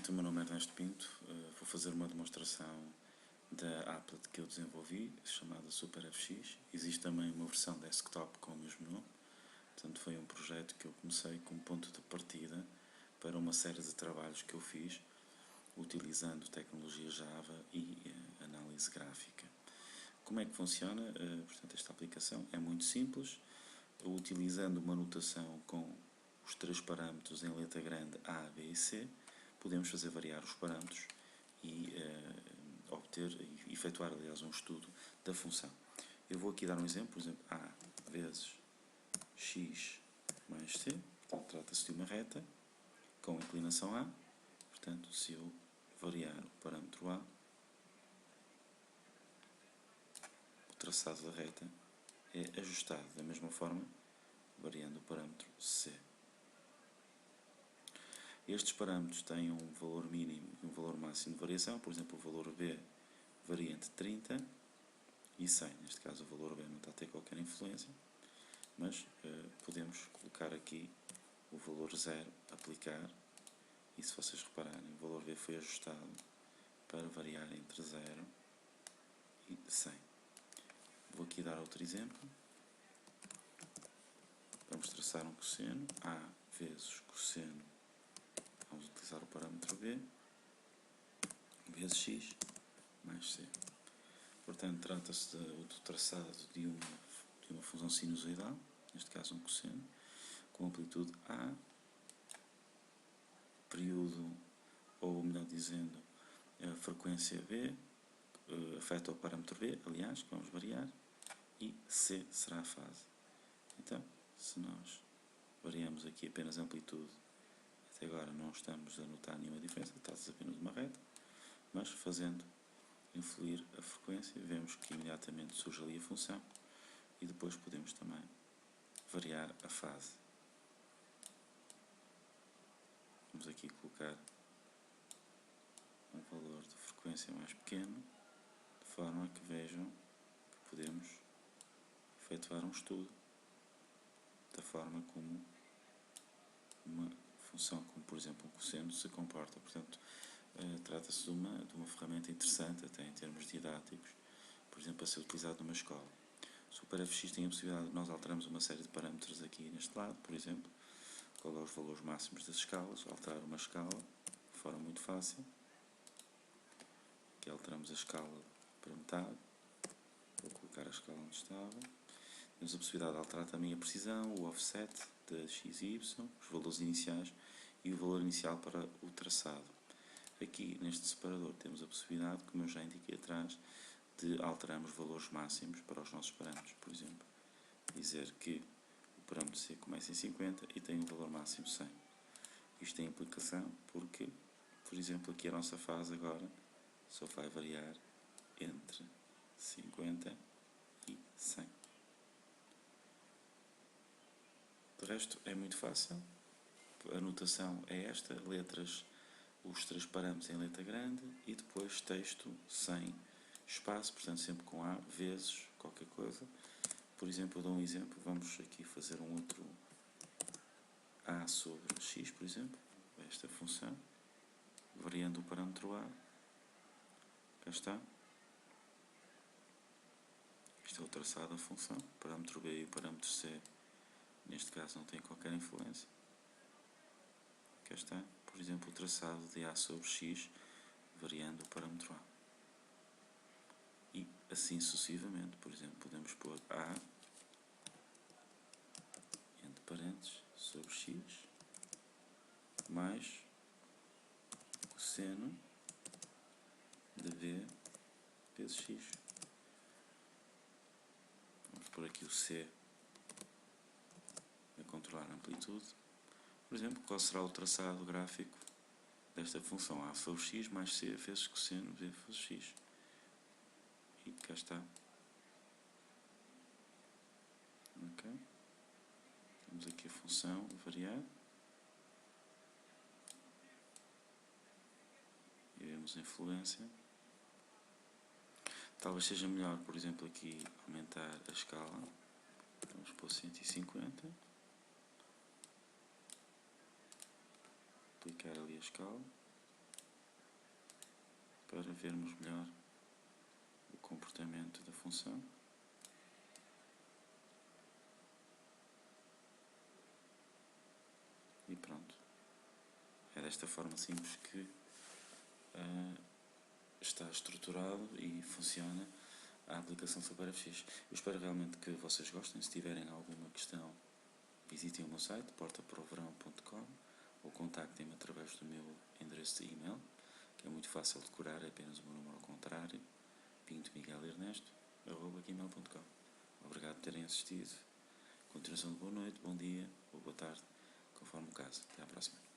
noite, o meu nome é Ernesto Pinto. Vou fazer uma demonstração da applet que eu desenvolvi, chamada SuperFX. Existe também uma versão desktop com o mesmo nome. Portanto, foi um projeto que eu comecei como ponto de partida para uma série de trabalhos que eu fiz, utilizando tecnologia Java e análise gráfica. Como é que funciona? Portanto, esta aplicação é muito simples, utilizando uma notação com os três parâmetros em letra grande A, B e C, podemos fazer variar os parâmetros e efetuar, aliás, um estudo da função. Eu vou aqui dar um exemplo, por exemplo, A vezes x mais c, portanto, trata-se de uma reta com inclinação A, portanto, se eu variar o parâmetro A, o traçado da reta é ajustado da mesma forma, variando o parâmetro C. Estes parâmetros têm um valor mínimo e um valor máximo de variação, por exemplo, o valor B varia entre 30 e 100, neste caso o valor B não está a ter qualquer influência, mas podemos colocar aqui o valor 0, aplicar, e se vocês repararem, o valor B foi ajustado para variar entre 0 e 100. Vou aqui dar outro exemplo. Vamos traçar um cosseno, A vezes cosseno, vamos utilizar o parâmetro B, vezes x mais c. Portanto, trata-se do traçado de uma função sinusoidal, neste caso um cosseno, com amplitude A, período, ou melhor dizendo, a frequência B, afeta o parâmetro B, aliás, que vamos variar, e C será a fase. Então, se nós variamos aqui apenas a amplitude, até agora não estamos a notar nenhuma diferença, trata-se apenas de uma reta, mas fazendo influir a frequência, vemos que imediatamente surge ali a função e depois podemos também variar a fase. Vamos aqui colocar um valor de frequência mais pequeno, de forma que vejam que podemos efetuar um estudo da forma como uma função, como por exemplo um cosseno, se comporta. Portanto, trata-se de uma ferramenta interessante, até em termos didáticos, por exemplo, a ser utilizado numa escola. O SuperFX tem a possibilidade de nós alterarmos uma série de parâmetros aqui neste lado, por exemplo, qual é os valores máximos das escalas, alterar uma escala de forma muito fácil. Aqui alteramos a escala para metade, vou colocar a escala onde estava. Temos a possibilidade de alterar também a precisão, o offset de x e y, os valores iniciais e o valor inicial para o traçado. Aqui neste separador temos a possibilidade, como eu já indiquei atrás, de alterarmos valores máximos para os nossos parâmetros. Por exemplo, dizer que o parâmetro C começa em 50 e tem um valor máximo 100. Isto tem implicação porque, por exemplo, aqui a nossa fase agora só vai variar entre 50 e 100. De resto é muito fácil. A notação é esta, letras, os três parâmetros em letra grande e depois texto sem espaço, portanto sempre com A, vezes, qualquer coisa. Por exemplo, eu dou um exemplo, vamos aqui fazer um outro A sobre x, por exemplo, esta função, variando o parâmetro A, cá está. Isto é o traçado da função, o parâmetro B e o parâmetro C, neste caso não tem qualquer influência. Cá está, por exemplo, o traçado de A sobre x, variando o parâmetro A. E assim sucessivamente, por exemplo, podemos pôr A, entre parênteses, sobre x, mais cosseno de B vezes x. Vamos pôr aqui o C a controlar a amplitude. Por exemplo, qual será o traçado gráfico desta função A sobre x mais C vezes cosseno B vezes x. E cá está. Ok. Temos aqui a função variar. E vemos a influência. Talvez seja melhor, por exemplo, aqui aumentar a escala. Vamos pôr 150. Aplicar ali a escala. para vermos melhor o comportamento da função. E pronto. É desta forma simples que está estruturado e funciona a aplicação SuperFX. Eu espero realmente que vocês gostem. Se tiverem alguma questão, visitem o meu site, portaproverão.com, ou contactem-me através do meu endereço de e-mail, que é muito fácil de decorar, é apenas o meu número ao contrário, pintomiguelernesto@gmail.com. Obrigado por terem assistido. Continuação de boa noite, bom dia ou boa tarde, conforme o caso. Até à próxima.